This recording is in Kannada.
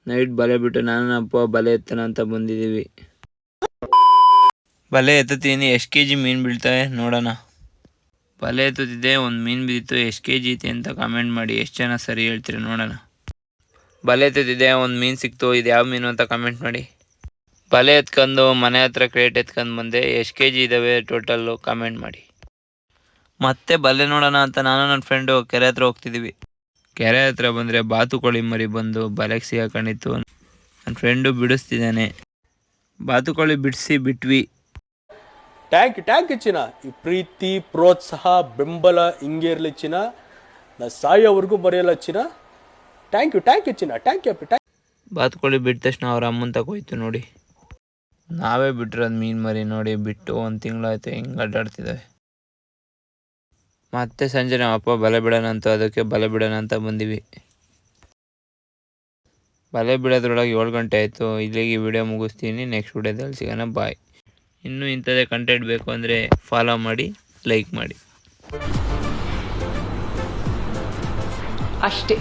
ನೈಟ್ ಬಲೆ ಬಿಟ್ಟು ನಾನು ಅಪ್ಪ ಬಲೆ ಎತ್ತನ ಅಂತ ಬಂದಿದ್ದೀವಿ. ಬಲೆ ಎತ್ತುತ್ತೀನಿ, ಎಷ್ಟು ಕೆ ಜಿ ಮೀನು ಬೀಳ್ತವೆ ನೋಡೋಣ. ಬಲೆ ಎತ್ತುತ್ತಿದ್ದೆ, ಒಂದು ಮೀನು ಬಿದ್ದಿತ್ತು. ಎಷ್ಟು ಕೆ ಜಿ ಐತೆ ಅಂತ ಕಾಮೆಂಟ್ ಮಾಡಿ. ಎಷ್ಟು ಜನ ಸರಿ ಹೇಳ್ತೀರಿ ನೋಡೋಣ. ಬಲೆ ಎತ್ತುತ್ತಿದ್ದೆ, ಒಂದು ಮೀನು ಸಿಕ್ತು. ಇದು ಯಾವ ಮೀನು ಅಂತ ಕಮೆಂಟ್ ಮಾಡಿ. ಬಲೆ ಎತ್ಕೊಂಡು ಮನೆ ಹತ್ರ ಕ್ರೇಟ್ ಎತ್ಕೊಂಡು ಬಂದೆ. ಎಷ್ಟು ಕೆ ಜಿ ಇದ್ದಾವೆ ಟೋಟಲ್ಲು ಕಾಮೆಂಟ್ ಮಾಡಿ. ಮತ್ತೆ ಬಲೆ ನೋಡೋಣ ಅಂತ ನಾನು ನನ್ನ ಫ್ರೆಂಡು ಕೆರೆ ಹತ್ರ ಹೋಗ್ತಿದ್ದೀವಿ. ಕೆರೆ ಹತ್ರ ಬಂದರೆ ಬಾತುಕೋಳಿ ಮರಿ ಬಂದು ಬಲೆಗೆ ಸಿಗಾಕೊಂಡಿತ್ತು. ನನ್ನ ಫ್ರೆಂಡು ಬಿಡಿಸ್ತಿದ್ದಾನೆ. ಬಾತುಕೋಳಿ ಬಿಟ್ವಿ. ಟ್ಯಾಂಕ್ ಚಿನ್ನ. ಈ ಪ್ರೀತಿ, ಪ್ರೋತ್ಸಾಹ, ಬೆಂಬಲ ಹಿಂಗೆ ಇರಲಿ ಚಿನ್ನ. ನಾ ಸಾಯೋವರೆಗೂ ಬರೆಯಲ್ಲ ಚಿನ್ನ. ಥ್ಯಾಂಕ್ ಯು ಚಿನ್ನ. Thank you. ಬಾತುಕೋಳಿ ಬಿಟ್ಟ ತಕ್ಷಣ ಅವ್ರ ಅಮ್ಮನ ತಗೋಯ್ತು ನೋಡಿ. ನಾವೇ ಬಿಟ್ಟಿರೋದು ಮೀನು ಮರಿ ನೋಡಿ. ಬಿಟ್ಟು 1 ತಿಂಗಳಾಯ್ತು, ಹಿಂಗೆ ಅಡ್ಡಾಡ್ತಿದ್ದಾವೆ. ಮತ್ತೆ ಸಂಜೆ ನಮ್ಮ ಅಪ್ಪ ಬಲೆ ಬಿಡೋಣ ಅಂತ, ಅದಕ್ಕೆ ಬಲೆ ಬಿಡೋಣ ಅಂತ ಬಂದಿವಿ. ಬಲೆ ಬಿಡೋದ್ರೊಳಗೆ 7 ಗಂಟೆ ಆಯಿತು. ಇಲ್ಲಿಗೆ ವಿಡಿಯೋ ಮುಗಿಸ್ತೀನಿ. ನೆಕ್ಸ್ಟ್ ವಿಡಿಯೋದಲ್ಲಿ ಸಿಗೋಣ. ಬಾಯ್. ಇನ್ನೂ ಇಂಥದ್ದೇ ಕಂಟೆಂಟ್ ಬೇಕು ಅಂದರೆ ಫಾಲೋ ಮಾಡಿ, ಲೈಕ್ ಮಾಡಿ ಅಷ್ಟೇ.